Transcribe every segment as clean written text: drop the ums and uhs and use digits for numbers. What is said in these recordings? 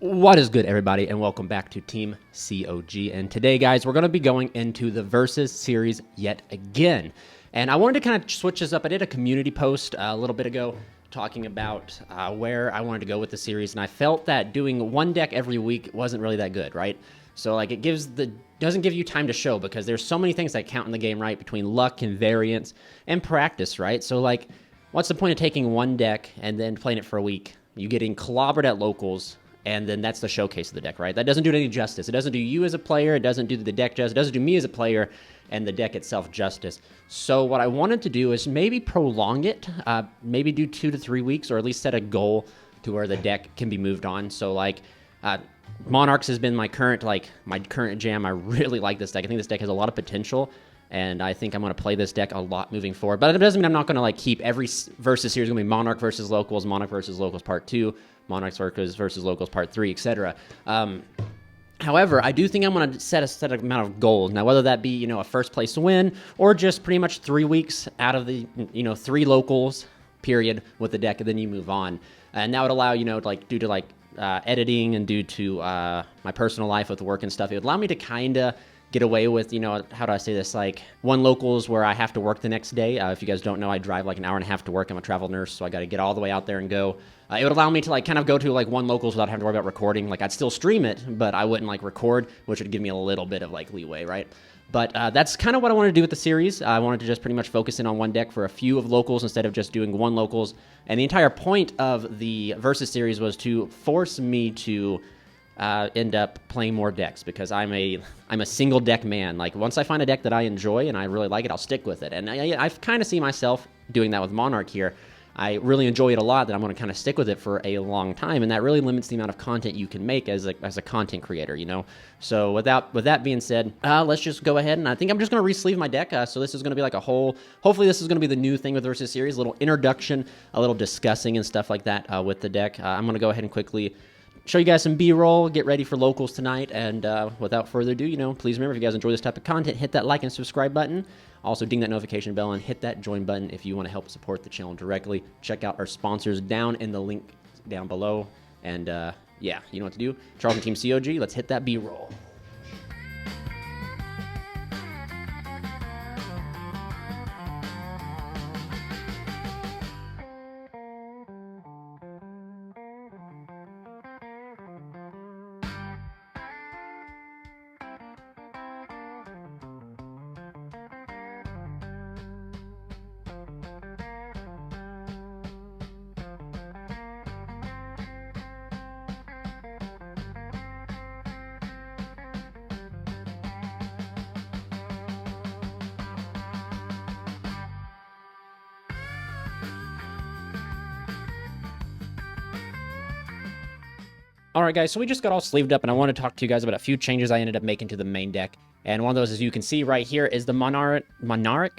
What is good, everybody, and welcome back to Team COG. And today, guys, we're going to be going into the Versus series yet again. And I wanted to kind of switch this up. I did a community post a little bit ago talking about where I wanted to go with the series, and I felt that doing one deck every week wasn't really that good, right? So, like, doesn't give you time to show because there's so many things that count in the game, right? Between luck and variance and practice, right? So, like, what's the point of taking one deck and then playing it for a week? You getting clobbered at locals, and then that's the showcase of the deck, right? That doesn't do it any justice. It doesn't do you as a player. It doesn't do the deck justice. It doesn't do me as a player and the deck itself justice. So what I wanted to do is maybe prolong it, maybe do 2 to 3 weeks, or at least set a goal to where the deck can be moved on. So like Monarchs has been my current jam. I really like this deck. I think this deck has a lot of potential, and I think I'm going to play this deck a lot moving forward. But it doesn't mean I'm not going to like keep every Versus series going to be Monarch versus Locals, Monarch versus Locals Part 2, Monarchs versus Locals Part 3, etc. However, I do think I'm going to set a set amount of goals. Now, whether that be, you know, a first place win or just pretty much 3 weeks out of the, 3 locals period with the deck, and then you move on. And that would allow, like due to like editing and due to my personal life with work and stuff, it would allow me to kind of get away with, how do I say this, like one locals where I have to work the next day. If you guys don't know, I drive like an hour and a half to work. I'm a travel nurse, so I got to get all the way out there and go. It would allow me to like kind of go to like one locals without having to worry about recording. Like I'd still stream it, but I wouldn't like record, which would give me a little bit of like leeway, right? But that's kind of what I wanted to do with the series. I wanted to just pretty much focus in on one deck for a few of locals instead of just doing one locals. And the entire point of the Versus series was to force me to end up playing more decks, because I'm a single deck man. Like once I find a deck that I enjoy and I really like it, I'll stick with it. And I kind of see myself doing that with Monarch here. I really enjoy it a lot, that I'm going to kind of stick with it for a long time, and that really limits the amount of content you can make as a content creator, So with that being said, let's just go ahead, and I think I'm just going to re-sleeve my deck. So this is going to be like hopefully this is going to be the new thing with Versus series, a little introduction, a little discussing and stuff like that with the deck. I'm going to go ahead and quickly show you guys some B-roll, get ready for locals tonight, and without further ado, please remember, if you guys enjoy this type of content, hit that like and subscribe button. Also, ding that notification bell and hit that join button if you want to help support the channel directly. Check out our sponsors down in the link down below. And yeah, you know what to do. Charles and Team COG, let's hit that B-roll. All right, guys, so we just got all sleeved up, and I want to talk to you guys about a few changes I ended up making to the main deck. And one of those, as you can see right here, is the Monarch, however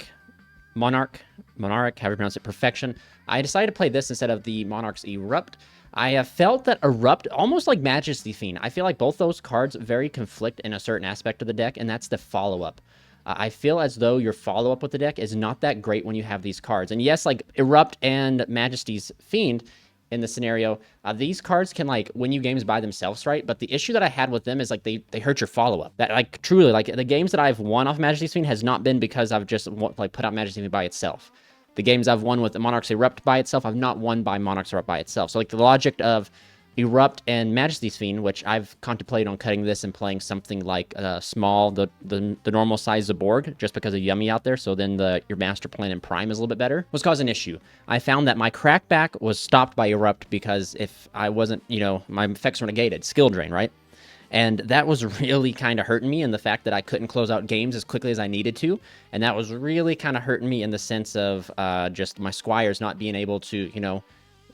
you pronounce it, Perfection. I decided to play this instead of the Monarch's Erupt. I have felt that Erupt, almost like Majesty Fiend, I feel like both those cards very conflict in a certain aspect of the deck, and that's the follow-up. I feel as though your follow-up with the deck is not that great when you have these cards. And yes, like Erupt and Majesty's Fiend, in the scenario, these cards can like win you games by themselves, right? But the issue that I had with them is like they hurt your follow-up. That like truly, like the games that I've won off Majesty's Fiend has not been because I've just like put out Majesty's Fiend by itself. The games I've won with the Monarch's Erupt by itself, I've not won by Monarch's Erupt by itself. So like the logic of Erupt and Majesty's Fiend, which I've contemplated on cutting this and playing something like small, the normal size Zaborg, just because of Yummy out there, so then your Master Plan and Prime is a little bit better, was causing an issue. I found that my crackback was stopped by Erupt because if I wasn't, my effects were negated, skill drain, right? And that was really kind of hurting me in the fact that I couldn't close out games as quickly as I needed to. And that was really kind of hurting me in the sense of just my Squires not being able to,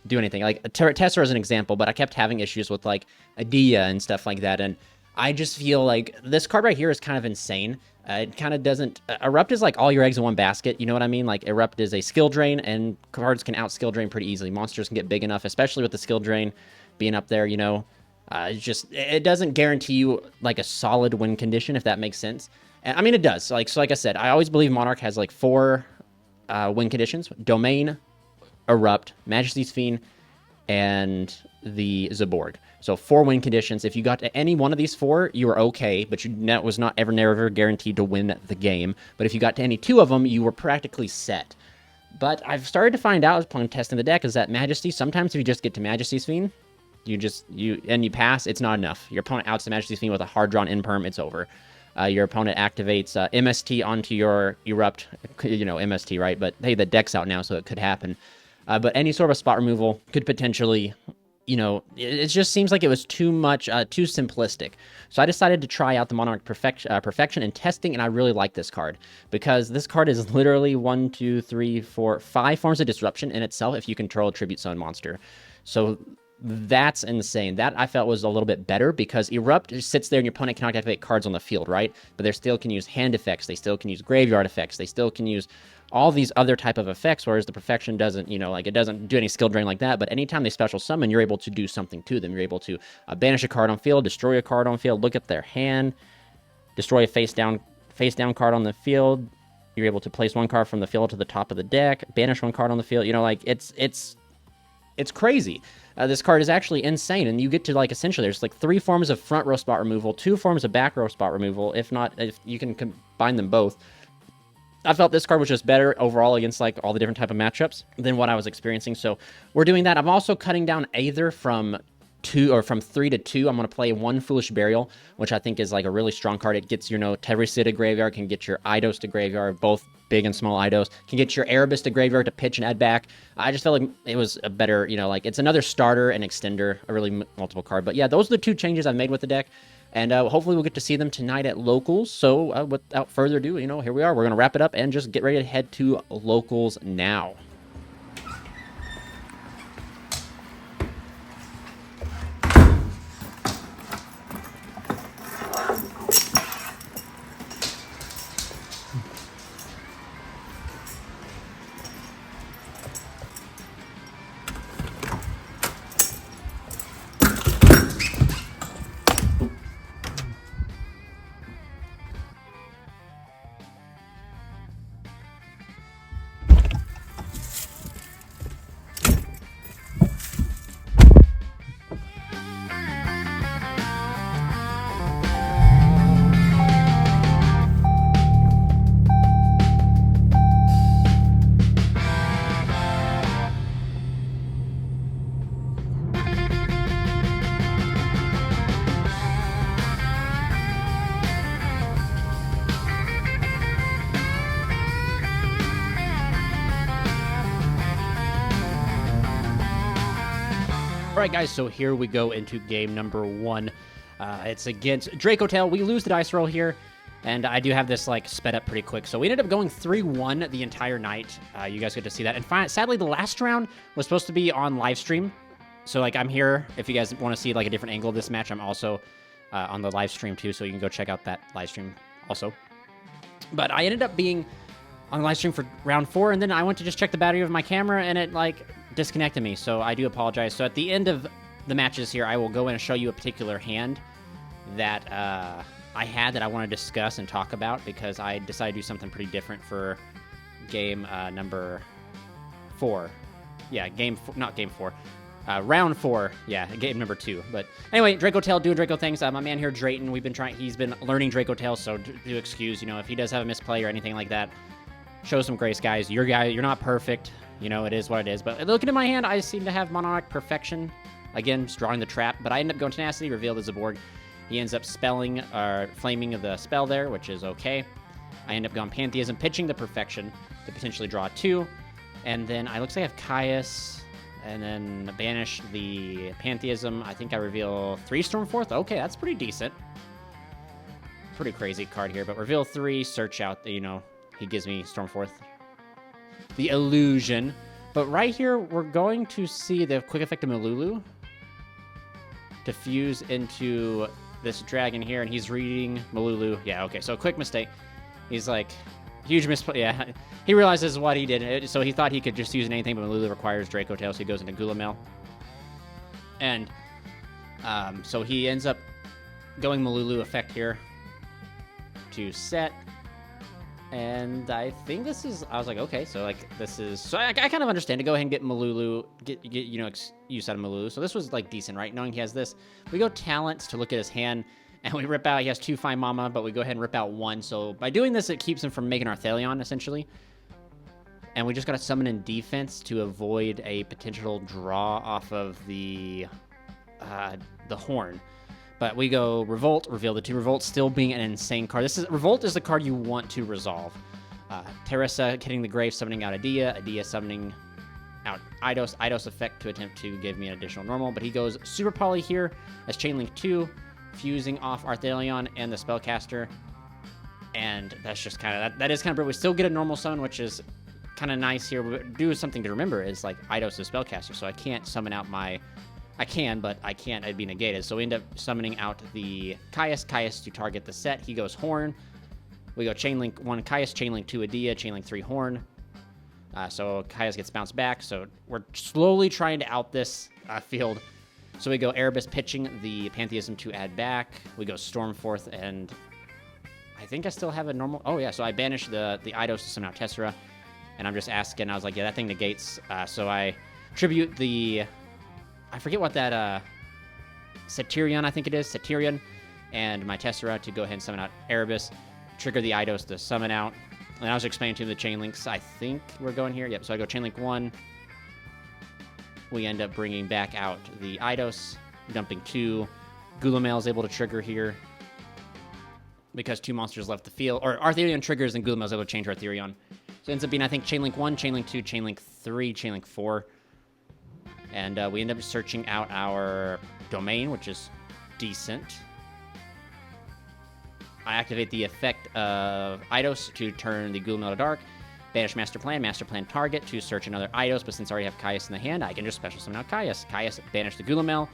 do anything. Like Tessera is an example, but I kept having issues with like Adia and stuff like that. And I just feel like this card right here is kind of insane. It kind of doesn't... Erupt is like all your eggs in one basket, you know what I mean? Like Erupt is a skill drain, and cards can out skill drain pretty easily. Monsters can get big enough, especially with the skill drain being up there, it doesn't guarantee you like a solid win condition, if that makes sense. And, I mean, it does. So like I said, I always believe Monarch has like 4 win conditions: Domain, Erupt, Majesty's Fiend, and the Zaborg. So 4 win conditions. If you got to any one of these 4, you were okay, but that was not never guaranteed to win the game. But if you got to any 2 of them, you were practically set. But I've started to find out as upon testing the deck is that Majesty, sometimes if you just get to Majesty's Fiend, you pass, it's not enough. Your opponent outs the Majesty's Fiend with a hard drawn Imperm, it's over. Your opponent activates MST onto your Erupt, MST, right? But hey, the deck's out now, so it could happen. But any sort of spot removal could potentially, it just seems like it was too much, too simplistic. So I decided to try out the Monarch Perfection and testing, and I really like this card because this card is literally 1, 2, 3, 4, 5 forms of disruption in itself if you control a Tribute Summon monster. So that's insane. That I felt was a little bit better because Erupt just sits there and your opponent cannot activate cards on the field, right? But they still can use hand effects, they still can use graveyard effects, they still can use all these other type of effects, whereas the Perfection doesn't, it doesn't do any skill drain like that, but anytime they special summon, you're able to do something to them. You're able to banish a card on field, destroy a card on field, look at their hand, destroy a face down card on the field. You're able to place 1 card from the field to the top of the deck, banish 1 card on the field. It's crazy. This card is actually insane, and you get to, essentially, there's 3 forms of front row spot removal, 2 forms of back row spot removal, if you can combine them both. I felt this card was just better overall against, all the different type of matchups than what I was experiencing, so we're doing that. I'm also cutting down Aether from 3 to 2. I'm going to play 1 Foolish Burial, which I think is, a really strong card. It gets your, Tevrisid to graveyard, can get your Eidos to graveyard, both big and small Eidos, can get your Erebus to graveyard to pitch and add back. I just felt like it was a better, it's another starter and extender, a really multiple card. But yeah, those are the 2 changes I've made with the deck, and hopefully we'll get to see them tonight at Locals. So without further ado, here we are. We're going to wrap it up and just get ready to head to Locals now. All right, guys, so here we go into game number 1. It's against Dracotail. We lose the dice roll here, and I do have this, sped up pretty quick. So we ended up going 3-1 the entire night. You guys get to see that. And sadly, the last round was supposed to be on live stream. So, I'm here. If you guys want to see, a different angle of this match, I'm also on the live stream, too, so you can go check out that live stream also. But I ended up being on the live stream for round 4, and then I went to just check the battery of my camera, and it, disconnected me, so I do apologize. So at the end of the matches here, I will go in and show you a particular hand that I had that I want to discuss and talk about, because I decided to do something pretty different for game number 4. Yeah, round 4. Yeah, game number 2. But anyway, Dracotail doing Draco things. My man here, Drayton, he's been learning Dracotail, so do excuse, if he does have a misplay or anything like that. Show some grace, guys. You're not perfect. It is what it is. But looking at my hand, I seem to have Monarch Perfection. Again, just drawing the trap. But I end up going Tenacity, reveal the Zaborg. He ends up spelling, or flaming the spell there, which is okay. I end up going Pantheism, pitching the Perfection to potentially draw 2. And then looks like I have Caius, and then banish the Pantheism. I think I reveal 3 Stormforth. Okay, that's pretty decent. Pretty crazy card here. But reveal 3, search out, he gives me Stormforth. The illusion. But right here, we're going to see the quick effect of Malulu to fuse into this dragon here, and he's reading Malulu. Yeah, okay, so quick mistake. He's huge misplay. Yeah, he realizes what he did, so he thought he could just use anything, but Malulu requires Dracotail, so he goes into Gulamel. And so he ends up going Malulu effect here to set. And I think this is, I was like, okay, so like this is, so I kind of understand to go ahead and get Malulu, get you know, use out of Malulu. So this was like decent, right? Knowing he has this, we go talents to look at his hand, and we rip out, he has 2 Fine Mama, but we go ahead and rip out 1. So by doing this, it keeps him from making Arthelion, essentially. And we just got to summon in defense to avoid a potential draw off of the horn. But we go Revolt, reveal the 2 Revolt, still being an insane card. Revolt is the card you want to resolve. Teresa hitting the grave, summoning out Adia summoning out Eidos effect to attempt to give me an additional normal. But he goes Super Poly here as Chainlink 2, fusing off Arthelion and the Spellcaster. And that's just kind of, that is kind of brutal. We still get a normal summon, which is kind of nice here. But do something to remember is like Eidos is Spellcaster, so I can't summon out my... I can, but I can't. I'd be negated. So we end up summoning out the Caius to target the set. He goes Horn. We go Chainlink 1 Caius, Chainlink 2 Adia, Chainlink 3 Horn. So Caius gets bounced back. So we're slowly trying to out this field. So we go Erebus pitching the Pantheism to add back. We go Stormforth, and I think I still have a normal... Oh, yeah. So I banish the Eidos to summon out Tessera. And I'm just asking. I was like, yeah, that thing negates. So I tribute the... I forget what that, Satyrion, I think it is, Satyrion, and my Tessera to go ahead and summon out Erebus, trigger the Eidos to summon out, and I was explaining to the Chainlinks, I think we're going here, yep, so I go Chainlink 1, we end up bringing back out the Eidos, dumping 2, Gulamel is able to trigger here, because 2 monsters left the field, or Artherion triggers, and Gulamel is able to change Artherion, so it ends up being, I think, Chainlink 1, Chainlink 2, Chainlink 3, Chainlink 4, and we end up searching out our domain, which is decent. I activate the effect of Eidos to turn the Gulamel to dark. Banish Master Plan target to search another Eidos, but since I already have Caius in the hand, I can just special summon out Caius. Banish the Gulamel,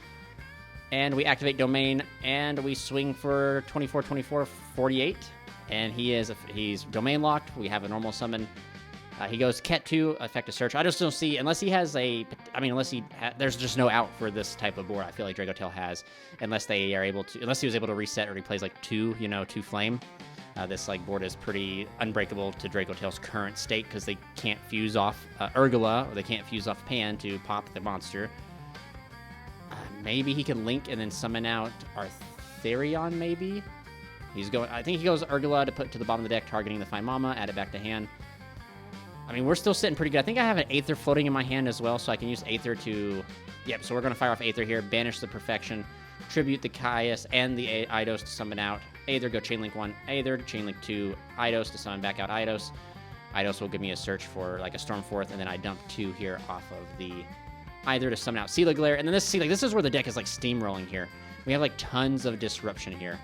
and we activate domain, and we swing for 24, 24, 48, and he's domain locked. We have a normal summon. He goes Ket 2, effective search. I just don't see, unless he has there's just no out for this type of board I feel like Dragotail has, unless he was able to reset or he plays like 2 flame. This like board is pretty unbreakable to Dragotail's current state because they can't fuse off Urgula, or they can't fuse off Pan to pop the monster. Maybe he can link and then summon out Artherion, maybe? I think he goes Urgula to put to the bottom of the deck, targeting the Fine Mama, add it back to hand. I mean, we're still sitting pretty good. I think I have an Aether floating in my hand as well, so I can use Aether to... Yep, so we're going to fire off Aether here, banish the Perfection, tribute the Caius and the Eidos to summon out. Aether, go Chainlink 1, Aether, Chainlink 2, Eidos to summon back out Eidos. Eidos will give me a search for like a Stormforth, and then I dump 2 here off of the Aether to summon out Sea Glare. And then this is where the deck is like steamrolling here. We have like tons of disruption here.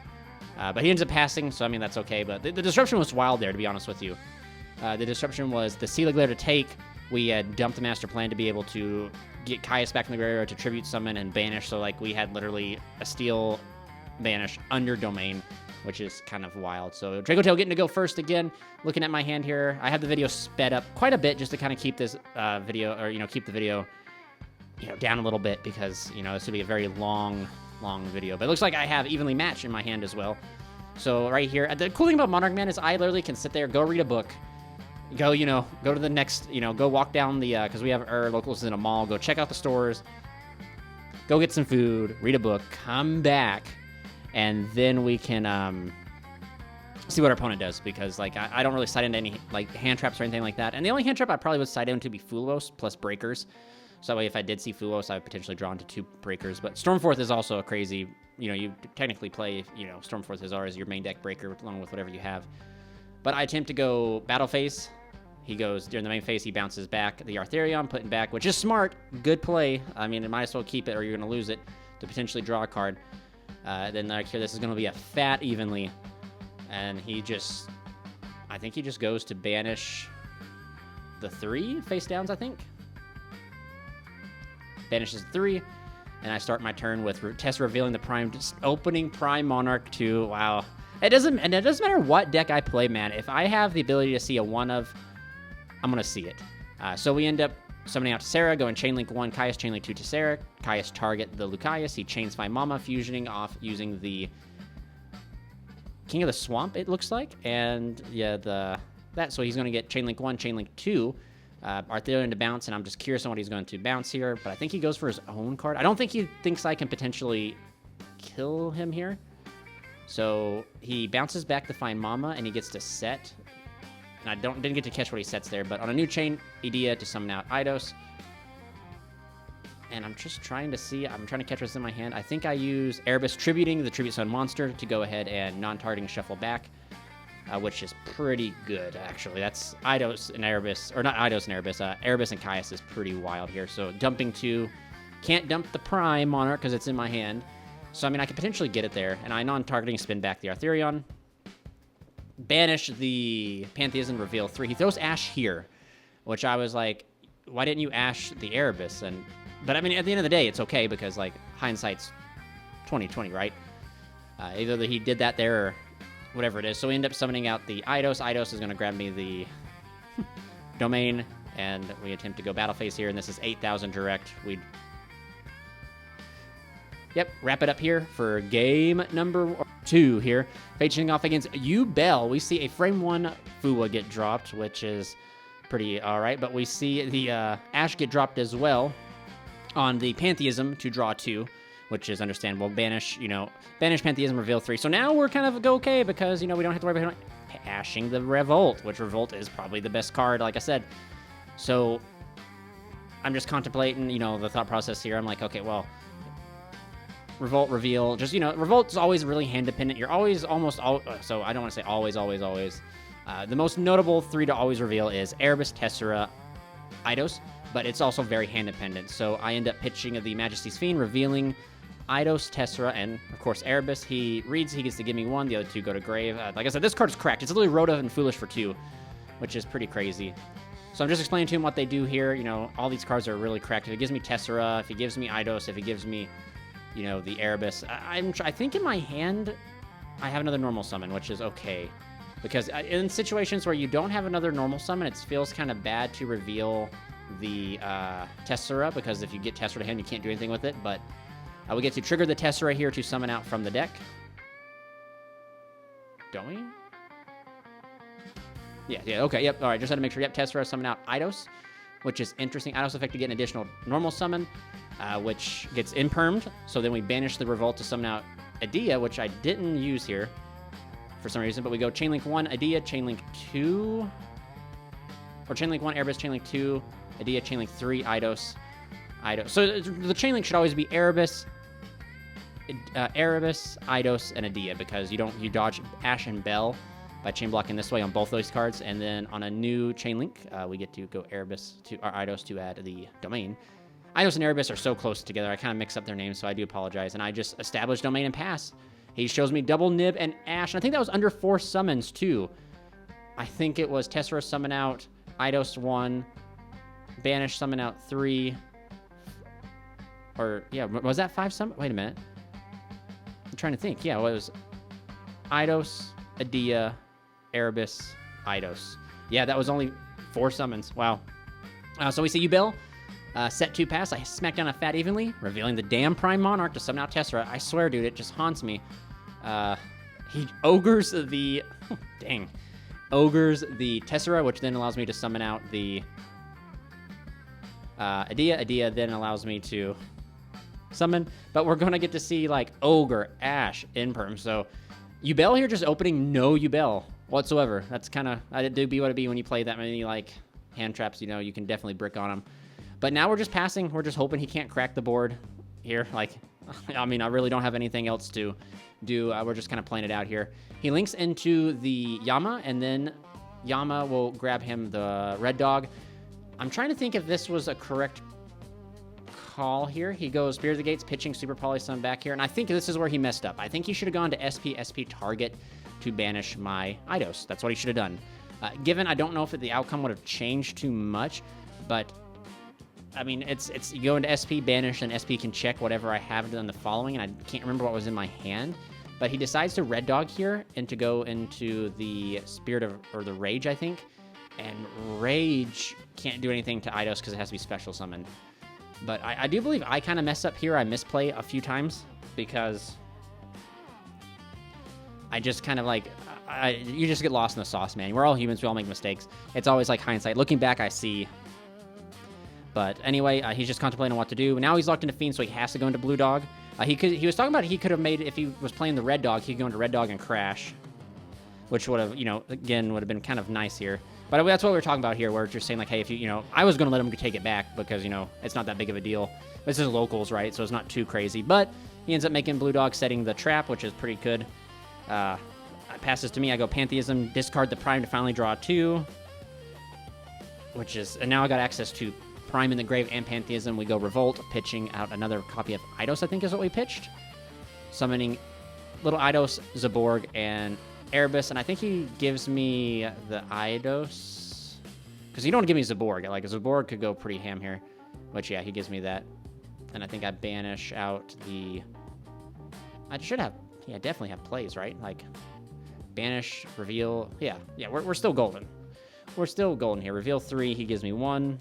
But he ends up passing, so I mean, that's okay. But the disruption was wild there, to be honest with you. The disruption was the Sea Glare to take. We had dumped the Master Plan to be able to get Caius back in the graveyard to tribute summon and banish. So like we had literally a steel banish under domain, which is kind of wild. So Dragotail getting to go first again. Looking at my hand here, I have the video sped up quite a bit just to kind of keep this keep the video down a little bit, because this would be a very long video. But it looks like I have evenly matched in my hand as well. So right here, the cool thing about Monarch, man, is I literally can sit there, go read a book, go to the next, go walk down the, because we have our locals in a mall, go check out the stores, go get some food, read a book, come back, and then we can see what our opponent does, because like I don't really side into any like hand traps or anything like that. And the only hand trap I probably would side into would be Fulos plus Breakers. So that way if I did see Fulos, I would potentially draw into 2 Breakers. But Stormforth is also a crazy, you technically play, Stormforth as your main deck breaker along with whatever you have. But I attempt to go Battle Phase. He goes, during the main phase, he bounces back the Artherion, putting back, which is smart. Good play. I mean, it might as well keep it or you're going to lose it to potentially draw a card. Then like here, this is going to be a fat evenly. And I think he just goes to banish the 3 face downs, I think. Banishes 3. And I start my turn with Tessa revealing the Prime, just opening Prime Monarch 2. Wow. It doesn't matter what deck I play, man. If I have the ability to see a 1 of, I'm going to see it. So we end up summoning out Tessera, going Chainlink 1, Caius, Chainlink 2 Tessera. Caius target the Lucaeus. He chains Fine Mama, fusioning off using the King of the Swamp, it looks like. And yeah, the that. So he's going to get Chain Link 1, Chain Link 2, Arthurian to bounce, and I'm just curious on what he's going to bounce here. But I think he goes for his own card. I don't think he thinks I can potentially kill him here. So he bounces back to find Mama, and he gets to set. And I didn't get to catch what he sets there, but on a new chain, Edea to summon out Eidos. And I'm just trying to see, I'm trying to catch what's in my hand. I think I use Erebus Tributing the Tribute Sun monster to go ahead and non-targeting shuffle back, which is pretty good, actually. That's Eidos and Erebus, or not Eidos and Erebus, Erebus and Caius is pretty wild here. So dumping 2, can't dump the Prime Monarch because it's in my hand. So, I mean, I could potentially get it there, and I non-targeting spin back the Arthurion. Banish the Pantheism, reveal 3. He throws Ash here, which I was like, why didn't you Ash the Erebus? But I mean, at the end of the day, it's okay because like hindsight's 20/20, right? Either he did that there or whatever it is. So we end up summoning out the Eidos. Eidos is going to grab me the domain, and we attempt to go battle phase here. And this is 8,000 direct. Wrap it up here for game number 2 here. Facing off against YuGiOh, we see a frame 1 Fuwa get dropped, which is pretty alright. But we see the Ash get dropped as well on the Pantheism to draw 2, which is understandable. Banish Pantheism, reveal 3. So now we're kind of okay because, we don't have to worry about ashing the Revolt, which Revolt is probably the best card, like I said. So I'm just contemplating, the thought process here. I'm like, okay, well, Revolt, reveal, just, Revolt's always really hand dependent. You're always so I don't want to say always. The most notable 3 to always reveal is Erebus, Tessera, Eidos, but it's also very hand dependent. So I end up pitching the Majesty's Fiend, revealing Eidos, Tessera, and of course Erebus. He reads, he gets to give me 1, the other 2 go to grave. Like I said, this card is cracked. It's literally Rhoda and Foolish for 2, which is pretty crazy. So I'm just explaining to him what they do here. All these cards are really cracked. If he gives me Tessera, if he gives me Eidos, if he gives me the Erebus. I think in my hand, I have another normal summon, which is okay. Because in situations where you don't have another normal summon, it feels kind of bad to reveal the Tessera, because if you get Tessera to hand, you can't do anything with it. But we get to trigger the Tessera here to summon out from the deck. Don't we? Yeah, okay, yep, all right, just had to make sure. Yep, Tessera, summon out Eidos, which is interesting. Eidos effect to get an additional normal summon, which gets impermed. So then we banish the Revolt to summon out Edea, which I didn't use here for some reason, but we go Chainlink 1, Edea, Chainlink 2, or Chainlink 1, Erebus, Chainlink 2, Edea, Chainlink 3, Eidos. So the Chainlink should always be Erebus, Eidos, and Edea, because you dodge Ash and Bell by chain blocking this way on both those cards. And then on a new Chainlink, we get to go Erebus to or Eidos to add the domain. Eidos and Erebus are so close together, I kind of mix up their names, so I do apologize. And I just established domain and pass. He shows me double Nib and Ash, and I think that was under 4 summons too. I think it was Tessera summon out, Eidos 1, Banish summon out 3, or yeah, was that 5 summon? Wait a minute. I'm trying to think. Yeah, it was Eidos, Edea, Erebus, Eidos. Yeah, that was only 4 summons. Wow. So we see YuGiOh. Set 2 pass. I smack down a fat evenly, revealing the damn Prime Monarch to summon out Tessera. I swear, dude, it just haunts me. He ogres the... dang. Ogres the Tessera, which then allows me to summon out the Edea. Edea then allows me to summon. But we're going to get to see, like, Ogre, Ash, Imperm. So YuGiOh here just opening no YuGiOh whatsoever. That's kind of... I do be what it be when you play that many, like, hand traps. You can definitely brick on them. But now we're just passing. We're just hoping he can't crack the board here. Like, I mean, I really don't have anything else to do. We're just kind of playing it out here. He links into the Yama, and then Yama will grab him the Red Dog. I'm trying to think if this was a correct call here. He goes Spear of the Gates, pitching Super Polystone back here, and I think this is where he messed up. I think he should have gone to SP target to banish my Eidos. That's what he should have done. Given I don't know if the outcome would have changed too much, but I mean, it's you go into SP, banish, and SP can check whatever I have done the following, and I can't remember what was in my hand. But he decides to Red Dog here and to go into the Spirit of, or the Rage, I think. And Rage can't do anything to Eidos because it has to be special summoned. But I do believe I kind of mess up here. I misplay a few times because I just kind of like, you just get lost in the sauce, man. We're all humans. We all make mistakes. It's always like hindsight. Looking back, I see. But anyway, he's just contemplating what to do. Now he's locked into Fiend, so he has to go into Blue Dog. He was talking about he could have made, if he was playing the Red Dog, he could go into Red Dog and crash, which would have, again, would have been kind of nice here. But that's what we were talking about here, where it's just saying, like, hey, if I was going to let him take it back because, it's not that big of a deal. This is locals, right? So it's not too crazy. But he ends up making Blue Dog, setting the trap, which is pretty good. Passes to me. I go Pantheism, discard the Prime to finally draw 2, and now I got access to Prime in the grave and Pantheism. We go Revolt, pitching out another copy of Eidos, I think is what we pitched. Summoning little Eidos, Zaborg, and Erebus, and I think he gives me the Eidos, because you don't give me Zaborg. Like, Zaborg could go pretty ham here, which, yeah, he gives me that. And I think I banish out the... I should have... Yeah, definitely have plays, right? Like, banish, reveal... Yeah, we're still golden. We're still golden here. Reveal 3, he gives me 1.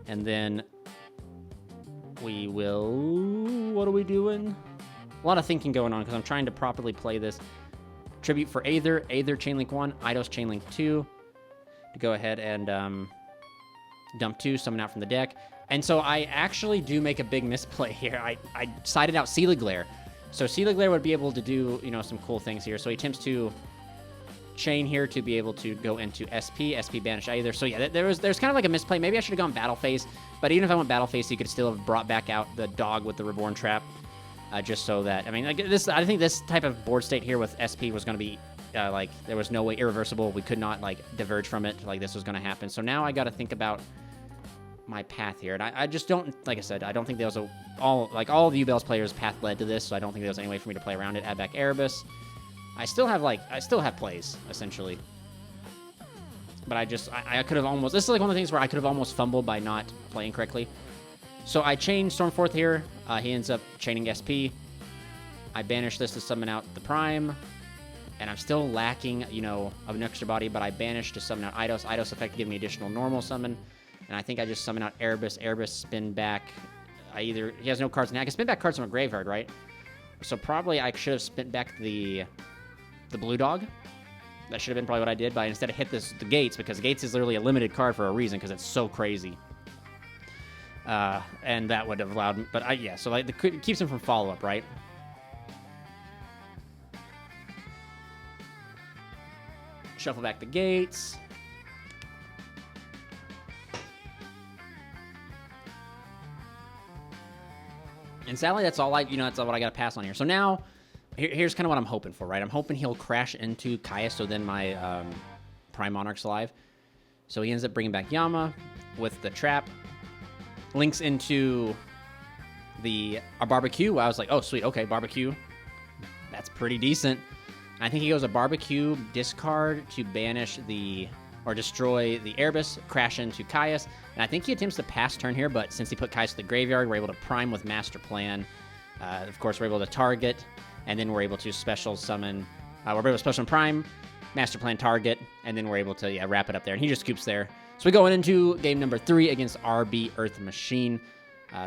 And then we will... What are we doing? A lot of thinking going on because I'm trying to properly play this. Tribute for Aether Chainlink 1, Eidos Chainlink 2. To go ahead and dump 2, summon out from the deck. And so I actually do make a big misplay here. I sided out Sealy Glare. So Sealy Glare would be able to do, some cool things here. So he attempts to chain here to be able to go into SP banish Aether. So yeah, there's kind of like a misplay. Maybe I should have gone Battle Phase, but even if I went Battle Phase, you could still have brought back out the dog with the Reborn Trap, just so that, like this, I think this type of board state here with SP was going to be like, there was no way, irreversible. We could not like diverge from it. Like, this was going to happen. So now I got to think about my path here, and I just don't, like I said, I don't think there was all of the YuBell's players' path led to this, so I don't think there was any way for me to play around it. Add back Erebus. I still have plays, essentially. But I could have almost... This is like one of the things where I could have almost fumbled by not playing correctly. So I chain Stormforth here. He ends up chaining SP. I banish this to summon out the Prime. And I'm still lacking, of an extra body, but I banish to summon out Eidos. Eidos effect to give me additional normal summon. And I think I just summon out Erebus. Erebus spin back. He has no cards in hand. I can spin back cards from a graveyard, right? So probably I should have spent back the Blue Dog. That should have been probably what I did, but instead I hit the Gates, because Gates is literally a limited card for a reason, because it's so crazy. And that would have allowed me, but so like it keeps him from follow-up, right? Shuffle back the Gates. And sadly, that's all that's all what I got to pass on here. So now, here's kind of what I'm hoping for, right? I'm hoping he'll crash into Kaya, so then my Prime Monarch's alive. So he ends up bringing back Yama with the trap. Links into our barbecue. I was like, oh, sweet, okay, barbecue. That's pretty decent. I think he goes a barbecue, discard to banish or destroy the Erebus, crash into Caius. And I think he attempts to pass turn here, but since he put Caius to the graveyard, we're able to prime with Master Plan. Of course, we're able to target, and then we're able to special summon. We're able to special summon Prime, Master Plan target, and then we're able to wrap it up there. And he just scoops there. So we go into game number 3 against RB Earth Machine.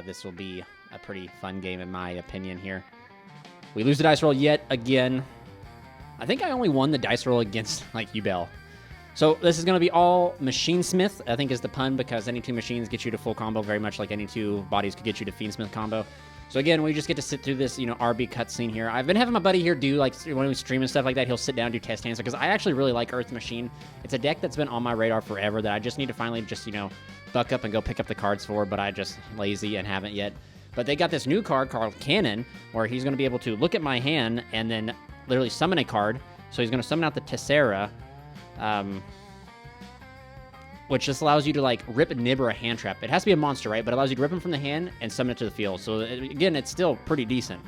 This will be a pretty fun game in my opinion here. We lose the dice roll yet again. I think I only won the dice roll against YuBell. So this is going to be all Machinesmith, I think is the pun, because any 2 machines get you to full combo, very much like any 2 bodies could get you to Fiendsmith combo. So again, we just get to sit through this, RB cutscene here. I've been having my buddy here do, when we stream and stuff like that, he'll sit down, do test hands, because I actually really like Earth Machine. It's a deck that's been on my radar forever that I just need to finally just, buck up and go pick up the cards for, but I just lazy and haven't yet. But they got this new card called Cannon, where he's going to be able to look at my hand and then literally summon a card. So he's going to summon out the Tessera, which just allows you to rip a nib or a hand trap. It has to be a monster, right? But it allows you to rip him from the hand and summon it to the field. So again, it's still pretty decent.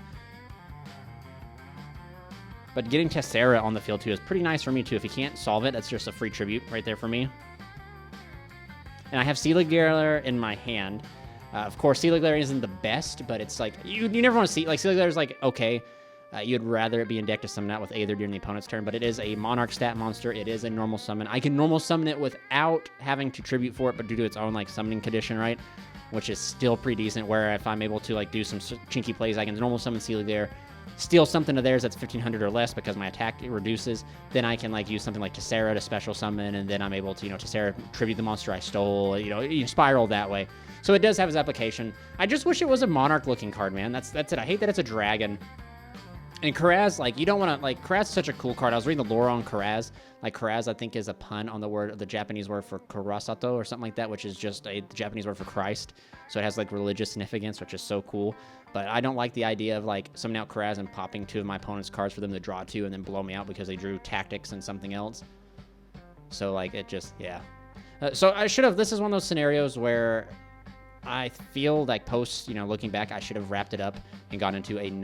But getting Tessera on the field too is pretty nice for me too. If you can't solve it, that's just a free tribute right there for me. And I have Sealy Glare in my hand. Of course, Sealy Glare isn't the best, but it's you never want to see Sealy Glare is okay. You'd rather it be in deck to summon out with Aether during the opponent's turn, but it is a Monarch stat monster. It is a normal summon. I can normal summon it without having to tribute for it, but due to its own summoning condition, right? which is still pretty decent, where if I'm able to like do some chinky plays, I can normal summon Sealy steal something of theirs that's 1500 or less because my attack reduces, then I can like use something like Tessera to special summon, and then I'm able to, Tessera tribute the monster I stole, you spiral that way. So it does have its application. I just wish it was a Monarch looking card, man. That's it. I hate that it's a dragon. And Karaz, like, you don't want to, like, Karaz is such a cool card. I was reading the lore on Karaz. Like, Karaz, I think, is a pun on the Japanese word for Karasato or something like that, which is just the Japanese word for Christ. So it has, like, religious significance, which is so cool. But I don't like the idea of, like, summoning out Karaz and popping 2 of my opponent's cards for them to draw 2 and then blow me out because they drew tactics and something else. So, like, it just, yeah. So I should have, this is one of those scenarios where I feel like looking back, I should have wrapped it up and gone into game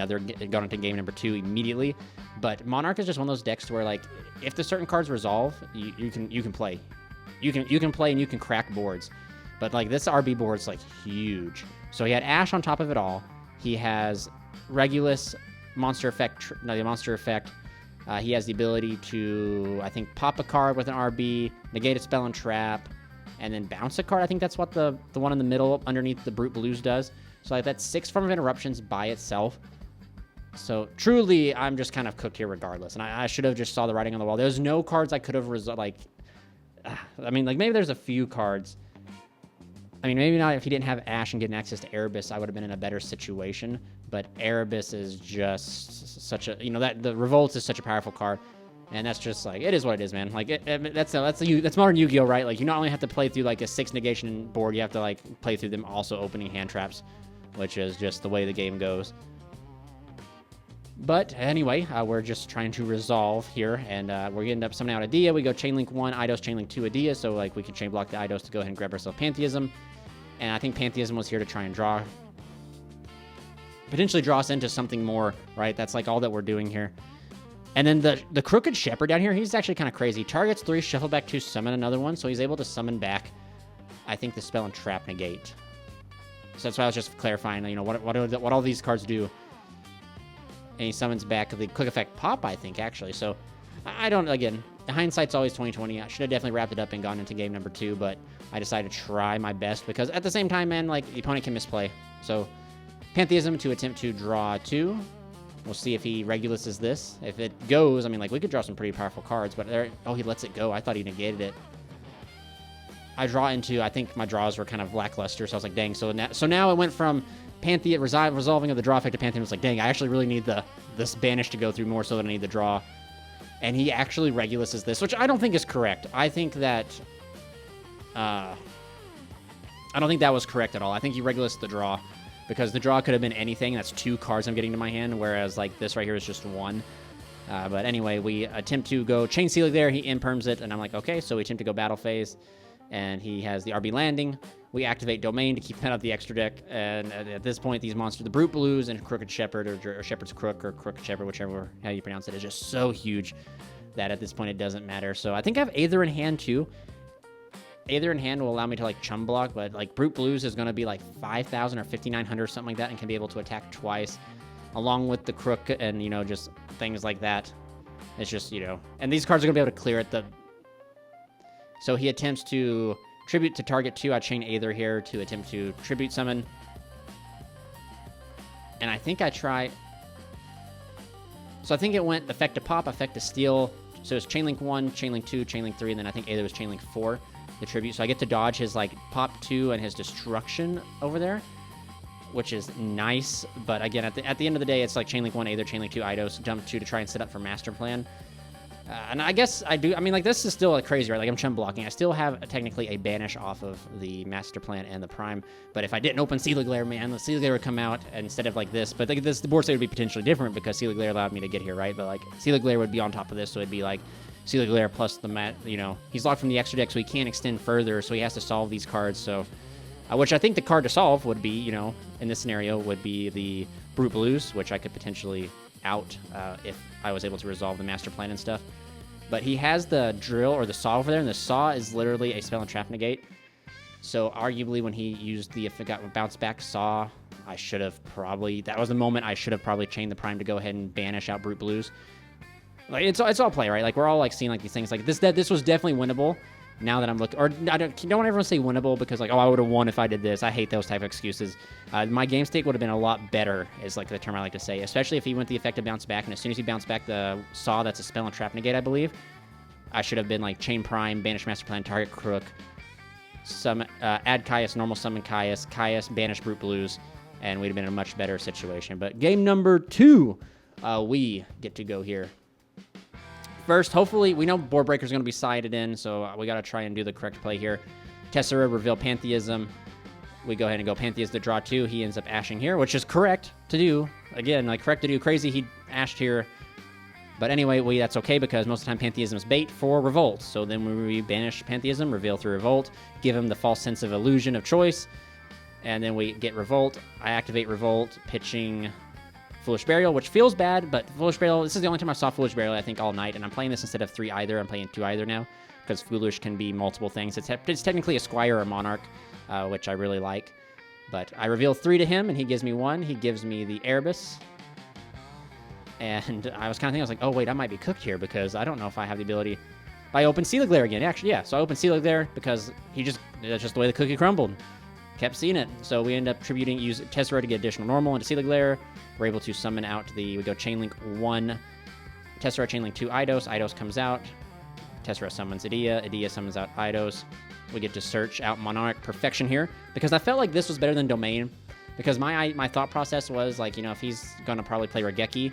number 2 immediately. But Monarch is just one of those decks to where, like, if the certain cards resolve, you can play. You can play and you can crack boards. But like this RB board's like huge. So he had Ash on top of it all. He has Regulus, monster effect. He has the ability to, I think, pop a card with an RB, negate a spell and trap, and then bounce a card. I think that's what the one in the middle underneath the Brute Blues does. So like that's 6 form of interruptions by itself. So truly, I'm just kind of cooked here regardless. And I should have just saw the writing on the wall. There's no cards I could have maybe there's a few cards. I mean, maybe not if he didn't have Ash and getting access to Erebus, I would have been in a better situation. But Erebus is just such a, that the Revolt is such a powerful card. And that's just like, it is what it is, man. Like, that's modern Yu-Gi-Oh, right? Like, you not only have to play through like a 6 negation board, you have to like play through them also opening hand traps, which is just the way the game goes. But anyway, we're just trying to resolve here, and we're getting up summoning out Adia. We go Chainlink 1, Eidos, Chainlink 2, Adia, so like we can chain block the Eidos to go ahead and grab ourselves Pantheism. And I think Pantheism was here to try and potentially draw us into something more, right? That's like all that we're doing here. And then the Crooked Shepherd down here, he's actually kind of crazy. Targets 3, shuffle back 2, summon another one. So he's able to summon back, I think, the spell and trap negate. So that's why I was just clarifying, what all these cards do. And he summons back the Quick Effect Pop, I think, actually. So I don't, again, hindsight's always 20/20. I should have definitely wrapped it up and gone into game number 2, but I decided to try my best because at the same time, man, like, the opponent can misplay. So Pantheism to attempt to draw 2. We'll see if he Reguluses this. If it goes, I mean, like, we could draw some pretty powerful cards, but he lets it go. I thought he negated it. I draw into, I think my draws were kind of lackluster, so I was like, dang. So now it went from resolving of the draw effect to Pantheon. Was like, dang, I actually really need this banish to go through more so than I need the draw. And he actually Reguluses this, which I don't think is correct. I think that, I don't think that was correct at all. I think he Regulus the draw, because the draw could have been anything. That's 2 cards I'm getting to my hand, whereas like this right here is just 1. But anyway, we attempt to go Chain Sealing there. He imperms it, and I'm like, okay, so we attempt to go Battle Phase, and he has the RB landing. We activate Domain to keep that out the extra deck, and at this point, these monsters, the Brute Blues and Crooked Shepherd, or Shepherd's Crook, or Crooked Shepherd, whichever how you pronounce it, is just so huge that at this point it doesn't matter. So I think I have Aether in hand too. Aether in hand will allow me to like chum block, but like Brute Blues is going to be like 5,000 or 5,900 or something like that, and can be able to attack twice, along with the Crook and just things like that. It's just and these cards are going to be able to clear it. So he attempts to tribute to target 2. I chain Aether here to attempt to tribute summon, and I think I try. So I think it went effect to pop, effect to steal. So it's Chainlink 1, Chainlink 2, Chainlink 3, and then I think Aether was Chainlink 4. The tribute, so I get to dodge his like pop 2 and his destruction over there, which is nice. But again, at the end of the day, it's like Chainlink 1, Aether, Chainlink 2, Eidos, jump 2 to try and set up for Master Plan. And I guess I do. I mean, like, this is still like crazy, right? Like, I'm chum blocking. I still have technically a banish off of the Master Plan and the Prime. But if I didn't open Sealy Glare, man, the Sealy Glare would come out instead of like this. But like this, the board state would be potentially different because Sealy Glare allowed me to get here, right? But like Sealy Glare would be on top of this, so it'd be like Sealy Glare plus the mat. He's locked from the extra deck, so he can't extend further. So he has to solve these cards. So, which I think the card to solve would be, in this scenario, would be the Brute Blues, which I could potentially out if I was able to resolve the Master Plan and stuff. But he has the drill or the saw over there, and the saw is literally a spell and trap negate. So arguably when he used the bounce back saw, that was the moment I should have probably chained the Prime to go ahead and banish out Brute Blues. Like, it's all play, right? Like, we're all like seeing like these things like this was definitely winnable. now that I'm looking, or I don't ever say winnable because like, oh, I would have won if I did this. I hate those type of excuses. My game state would have been a lot better, is like the term I like to say, especially if he went the effective bounce back, and as soon as he bounced back the Saw, that's a spell and trap negate, I believe. I should have been like Chain Prime, Banish Master Plan, target Crook, add Caius, normal summon Caius, banish Brute Blues, and we'd have been in a much better situation. But game number 2, we get to go here. First, hopefully, we know Board Breaker's going to be sided in, so we got to try and do the correct play here. Tessera, reveal Pantheism. We go ahead and go Pantheism to draw 2. He ends up ashing here, which is correct to do. Again, like correct to do. Crazy, he ashed here. But anyway, that's okay because most of the time Pantheism is bait for Revolt. So then we banish Pantheism, reveal through Revolt, give him the false sense of illusion of choice, and then we get Revolt. I activate Revolt, pitching Foolish Burial, which feels bad, but Foolish Burial, this is the only time I saw Foolish Burial, I think, all night, and I'm playing this instead of 3 either. I'm playing 2 either now, because Foolish can be multiple things. It's technically a Squire or Monarch, which I really like. But I reveal 3 to him, and he gives me 1. He gives me the Erebus. And I was kind of thinking, I was like, oh, wait, I might be cooked here, because I don't know if I have the ability. If I open Seal of Glare again, actually, yeah. So I opened Seal of Glare, because that's just the way the cookie crumbled. Kept seeing it. So we end up use Tessera to get additional normal into Seal of Glare. We're able to summon out we go Chainlink 1, Tessera, Chainlink 2, Eidos. Eidos comes out. Tessera summons Edea. Edea summons out Eidos. We get to search out Monarch Perfection here, because I felt like this was better than Domain, because my thought process was, like, you know, if he's going to probably play Regeki,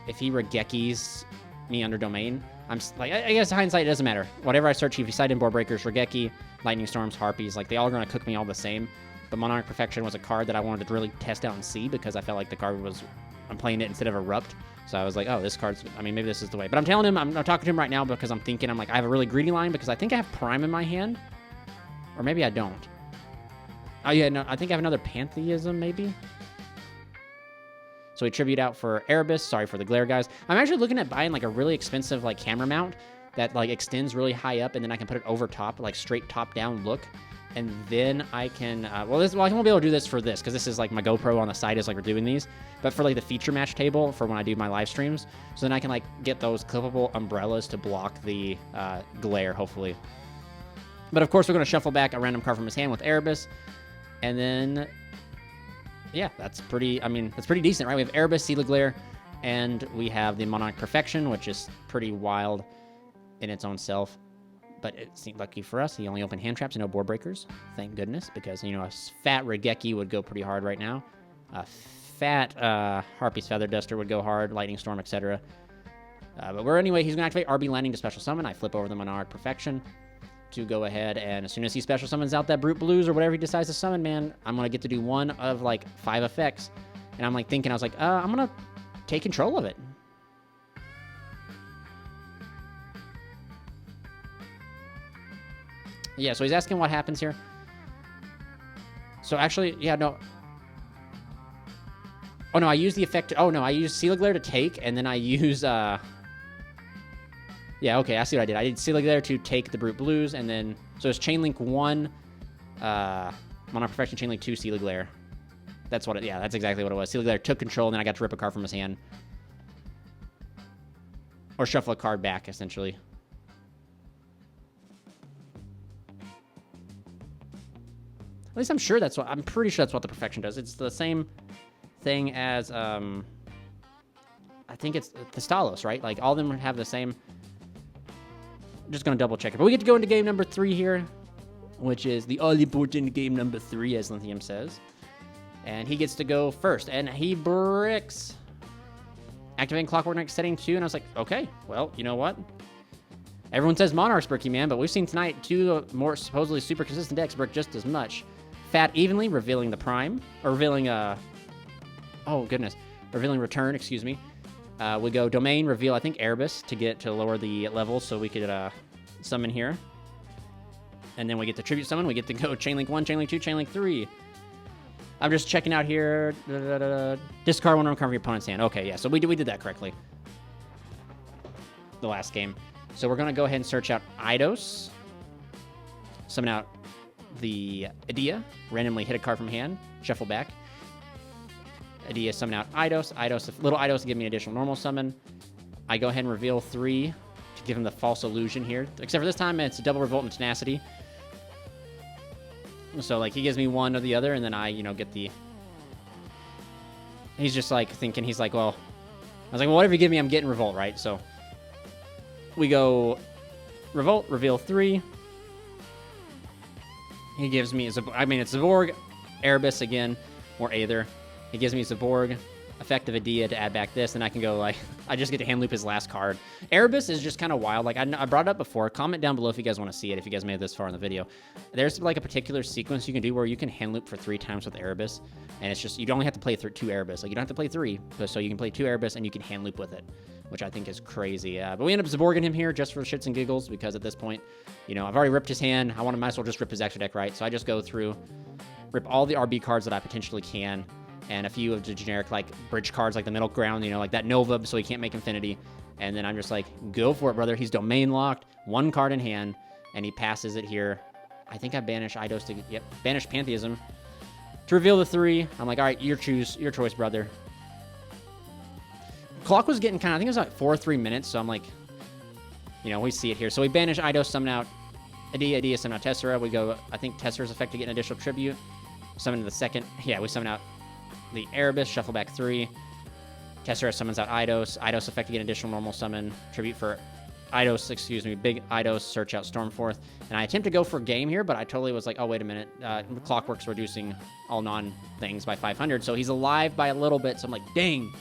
if he Regekis me under Domain, I'm like, I guess hindsight, it doesn't matter. Whatever I search, if you side in Board Breakers, Regeki, Lightning Storms, Harpies, like, they all are going to cook me all the same. But Monarch Perfection was a card that I wanted to really test out and see, because I felt like the card was, I'm playing it instead of Erupt. So I was like, oh, this card's, I mean, maybe this is the way. But I'm telling him, I'm talking to him right now because I'm thinking, I'm like, I have a really greedy line because I think I have Prime in my hand. Or maybe I don't. Oh, yeah, no, I think I have another Pantheism, maybe. So we tribute out for Erebus. Sorry for the glare, guys. I'm actually looking at buying like a really expensive like camera mount that like extends really high up, and then I can put it over top, like straight top down look. And then I can, I won't be able to do this for this, because this is like my GoPro on the side is like we're doing these. But for like the feature match table for when I do my live streams, so then I can like get those clippable umbrellas to block the glare, hopefully. But of course, we're going to shuffle back a random card from his hand with Erebus. And then, yeah, that's pretty decent, right? We have Erebus, Seal of Glare, and we have the Monarch Perfection, which is pretty wild in its own self. But it seemed lucky for us, he only opened hand traps and no Board Breakers. Thank goodness, because, you know, a fat Regeki would go pretty hard right now. A fat Harpy's Feather Duster would go hard, Lightning Storm, etc. But anyway, he's going to activate RB Landing to special summon. I flip over the Monarch Perfection to go ahead, and as soon as he special summons out that Brute Blues or whatever he decides to summon, man, I'm going to get to do one of, like, 5 effects. And I'm, like, thinking, I was like, I'm going to take control of it. Yeah, so he's asking what happens here. So actually, yeah, no. Oh, no, I use the effect. Oh, no, I use Seal of Glare to take, and then I use, yeah, okay, I see what I did. I did Seal of Glare to take the Brute Blues, and then, so it's Chainlink 1, Monarch Perfection, Chainlink 2, Seal of Glare. That's what it, yeah, that's exactly what it was. Seal of Glare took control, and then I got to rip a card from his hand. Or shuffle a card back, essentially. At least I'm pretty sure that's what the Perfection does. It's the same thing as, I think it's the Stalos, right? Like, all of them have the same. I'm just going to double check it. But we get to go into game number 3 here, which is the all-important game number 3, as Lithium says. And he gets to go first, and he bricks. Activating Clockwork Knight setting 2, and I was like, okay, well, you know what? Everyone says Monarch's bricky, man, but we've seen tonight 2 more supposedly super consistent decks brick just as much. Fat Evenly, revealing the Prime, or revealing, oh, goodness. Revealing Return, excuse me. We go Domain, reveal, I think, Erebus to lower the level so we could summon here. And then we get the Tribute Summon. We get to go Chainlink 1, Chainlink 2, Chainlink 3. I'm just checking out here. Discard one card from your opponent's hand. Okay, yeah, so we did that correctly. The last game. So we're going to go ahead and search out Eidos. Summon out the Edea. Randomly hit a card from hand. Shuffle back. Edea summon out Eidos. Little Eidos to give me an additional normal summon. I go ahead and reveal 3 give him the false illusion here. Except for this time, it's double revolt and tenacity. So, like, he gives me one or the other, and then I, you know, get the... He's just, like, thinking, he's like, well... I was like, well, whatever you give me, I'm getting revolt, right? So, we go revolt, reveal 3. He gives me, I mean, it's Zaborg, Erebus again, or Aether. He gives me Zaborg, effective Adia to add back this, and I can go, like, I just get to hand loop his last card. Erebus is just kind of wild. Like, I brought it up before. Comment down below if you guys want to see it, if you guys made it this far in the video. There's, like, a particular sequence you can do where you can hand loop for 3 times with Erebus, and it's just, you only have to play 2 Erebus. Like, you don't have to play 3, so you can play 2 Erebus, and you can hand loop with it, which I think is crazy. But we end up Zaborging him here just for shits and giggles, because at this point, you know, I've already ripped his hand. Might as well just rip his extra deck, right? So I just go through, rip all the RB cards that I potentially can, and a few of the generic, like, bridge cards, like the middle ground, you know, like that Nova, so he can't make Infinity. And then I'm just like, go for it, brother. He's domain locked, 1 card in hand, and he passes it here. I think I banish Eidos to, yep, banish Pantheism to reveal the 3. I'm like, all right, your choice, brother. Clock was getting kind of, I think it was like 4 or 3 minutes, so I'm like, you know, we see it here. So we banish Eidos, summon out Adia, summon out Tessera. We go, I think Tessera's effect to get an additional tribute. Summon the second, yeah, we summon out the Erebus, shuffle back 3. Tessera summons out Eidos. Eidos effect to get an additional normal summon. Tribute for Eidos, excuse me, big Eidos, search out Stormforth. And I attempt to go for game here, but I totally was like, oh, wait a minute. Clockwork's reducing all non-things by 500, so he's alive by a little bit, so I'm like, dang.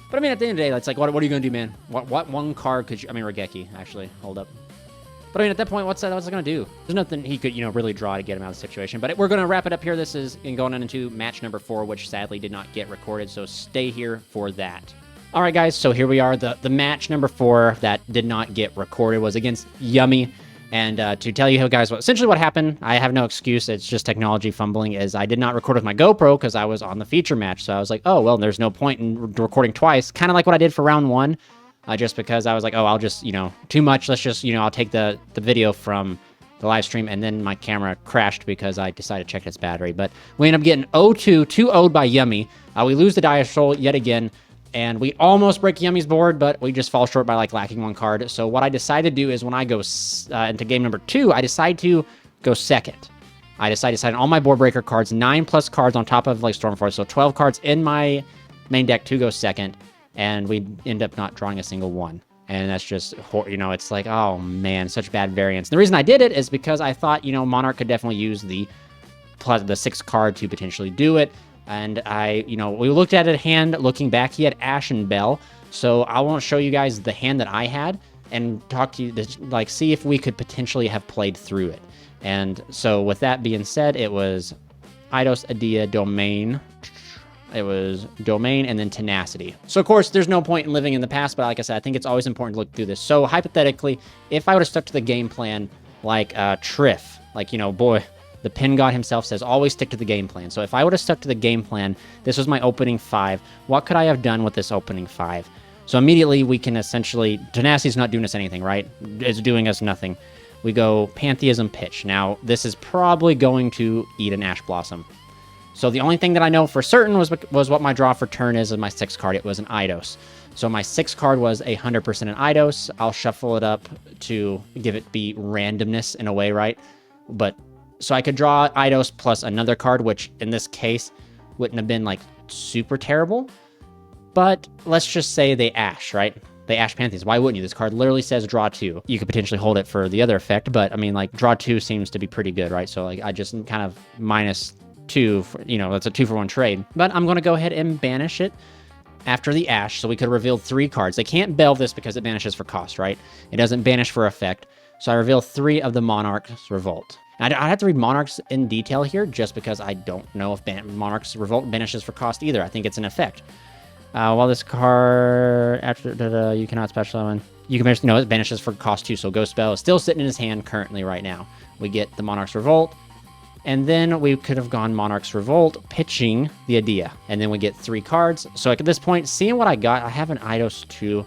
But I mean, at the end of the day, it's like, what are you going to do, man? What 1 card could you... I mean, Regeki, actually. Hold up. But I mean, at that point, what's it going to do? There's nothing he could, you know, really draw to get him out of the situation. But we're going to wrap it up here. This is going into match number 4, which sadly did not get recorded. So stay here for that. All right, guys. So here we are. The match number 4 that did not get recorded was against Yummy. And to tell you guys essentially what happened, I have no excuse. It's just technology fumbling. Is I did not record with my GoPro because I was on the feature match. So I was like, oh, well, there's no point in recording twice. Kind of like what I did for round 1. Just because I was like, oh, I'll just, you know, too much. Let's just, you know, I'll take the video from the live stream. And then my camera crashed because I decided to check its battery. But we end up getting 0-2, 2-0'd by Yummy. We lose the Dire Soul yet again. And we almost break Yummy's board, but we just fall short by, like, lacking 1 card. So what I decided to do is when I go into game number 2, I decide to go second. I decide to sign all my board breaker cards, 9+ cards on top of, like, Stormforce. So 12 cards in my main deck to go second. And we end up not drawing a single one. And that's just, you know, it's like, oh, man, such bad variance. The reason I did it is because I thought, you know, Monarch could definitely use the 6 card to potentially do it. And you know, we looked at a hand, looking back, he had Ashen Bell. So I want to show you guys the hand that I had and talk to you, like, see if we could potentially have played through it. And so with that being said, it was Eidos, Adia, Domain. It was Domain and then Tenacity. So, of course, there's no point in living in the past, but like I said, I think it's always important to look through this. So, hypothetically, if I would have stuck to the game plan like Triff, like, you know, boy, the Pin God himself says, always stick to the game plan. So, if I would have stuck to the game plan, this was my opening 5. What could I have done with this opening 5? So, immediately, we can essentially... Tenacity's not doing us anything, right? It's doing us nothing. We go Pantheism Pitch. Now, this is probably going to eat an Ash Blossom. So the only thing that I know for certain was what my draw for turn is of my 6th card. It was an Eidos. So my 6th card was 100% an Eidos. I'll shuffle it up to give it be randomness in a way, right? But so I could draw Eidos plus another card, which in this case wouldn't have been like super terrible. But let's just say they Ash, right? They Ash Pantheas. Why wouldn't you? This card literally says draw 2. You could potentially hold it for the other effect, but I mean, like, draw 2 seems to be pretty good, right? So like I just kind of minus 2, for, you know, that's a 2-for-1 trade. But I'm going to go ahead and banish it after the Ash, so we could reveal 3 cards. They can't belve this because it banishes for cost, right? It doesn't banish for effect. So I reveal 3 of the Monarch's Revolt. I'd have to read Monarchs in detail here, just because I don't know if Monarch's Revolt banishes for cost either. I think it's an effect. While this card, after you cannot special summon, you can banish, no, it banishes for cost too, so Ghost Spell is still sitting in his hand currently right now. We get the Monarch's Revolt. And then we could have gone Monarch's Revolt, pitching the Adia. And then we get 3 cards. So at this point, seeing what I got, I have an Eidos too.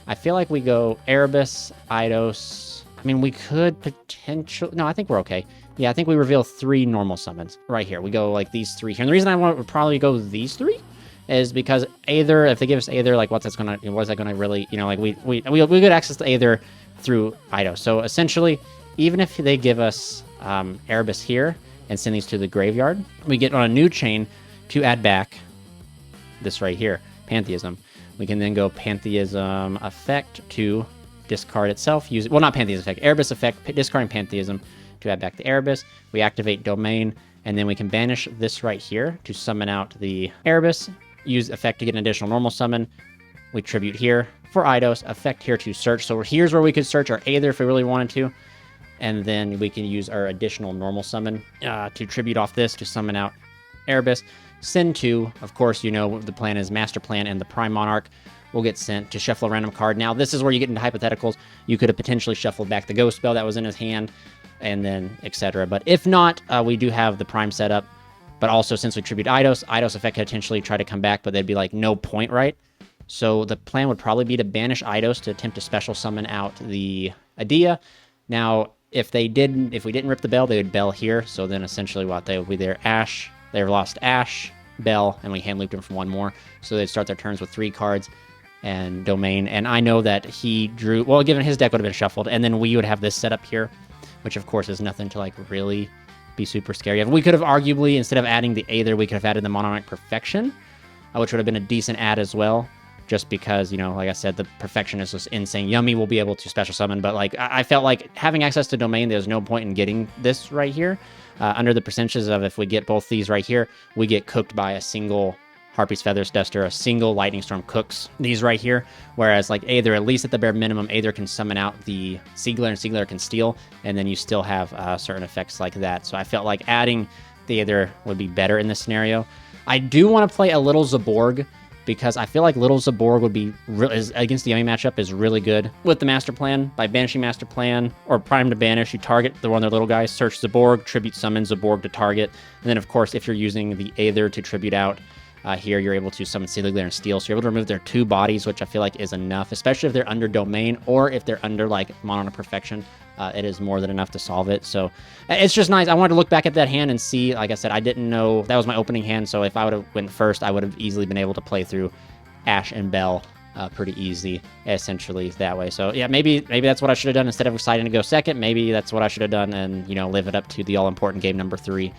I feel like we go Erebus, Eidos. I mean, we could potentially... No, I think we're okay. Yeah, I think we reveal 3 normal summons right here. We go like these 3 here. And the reason I want to probably go these 3 is because Aether, if they give us Aether, like what's that gonna really, you know, like we get access to Aether through YuGiOh. So essentially, even if they give us Erebus here and send these to the graveyard, we get on a new chain to add back this right here, Pantheism. We can then go Pantheism effect to discard itself. Well, not Pantheism effect, Erebus effect, discarding Pantheism to add back the Erebus. We activate Domain, and then we can banish this right here to summon out the Erebus. Use effect to get an additional normal summon. We tribute here for Eidos, effect here to search. So here's where we could search our Aether if we really wanted to. And then we can use our additional normal summon to tribute off this to summon out Erebus. Send to, of course, you know, the plan is Master Plan, and the Prime Monarch will get sent to shuffle a random card. Now, this is where you get into hypotheticals. You could have potentially shuffled back the Ghost Spell that was in his hand, and then etc. But if not, we do have the Prime set up. But also, since we tribute Eidos effect could potentially try to come back, but there'd be like no point, right? So the plan would probably be to banish Eidos to attempt to special summon out the Adia. Now, if we didn't rip the Bell, they would Bell here. So then essentially what they would be there, Ash. They've lost Ash, Bell, and we hand looped him for one more. So they'd start their turns with 3 cards and Domain. And I know that he drew, well, given his deck would have been shuffled, and then we would have this set up here, which of course is nothing to like really be super scary. We could have arguably, instead of adding the Aether, we could have added the Monarch Perfection, which would have been a decent add as well. Just because, you know, like I said, the Perfection is just insane. Yummy will be able to special summon, but like I felt like having access to Domain, there's no point in getting this right here. Under the percentages of if we get both these right here, we get cooked by a single Harpy's Feathers Duster, a single Lightning Storm cooks these right here. Whereas like Aether, at least at the bare minimum, Aether can summon out the Seagler, and Seagler can steal, and then you still have certain effects like that. So I felt like adding the Aether would be better in this scenario. I do want to play a little Zaborg, because I feel like little Zaborg would be against the Yummy matchup is really good with the Master Plan. By banishing Master Plan or Prime to banish, you target the one of their little guys, search Zaborg, tribute summon Zaborg to target, and then of course if you're using the Aether to tribute out here, you're able to summon Sealigler and Steel, so you're able to remove their 2 bodies, which I feel like is enough, especially if they're under Domain or if they're under like Monarch Perfection. It is more than enough to solve it. So it's just nice. I wanted to look back at that hand and see, like I said, I didn't know that was my opening hand. So if I would have went first, I would have easily been able to play through Ash and Bell pretty easy, essentially that way. So yeah, maybe that's what I should have done instead of deciding to go second. Maybe that's what I should have done, and you know, live it up to the all important game number 3.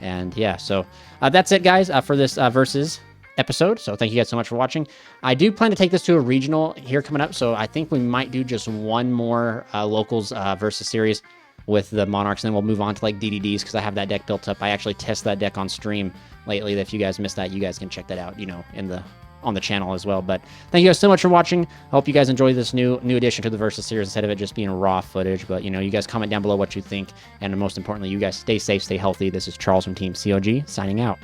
And yeah, so that's it, guys, for this versus episode. So thank you guys so much for watching. I do plan to take this to a regional here coming up, so I think we might do just one more locals versus series with the Monarchs, and then we'll move on to like DDDs, because I have that deck built up. I actually test that deck on stream lately. If you guys missed that, you guys can check that out, you know, on the channel as well. But thank you guys so much for watching. I hope you guys enjoy this new addition to the Versus series instead of it just being raw footage. But you know, you guys comment down below what you think, and most importantly, you guys stay safe, stay healthy. This is Charles from Team COG signing out.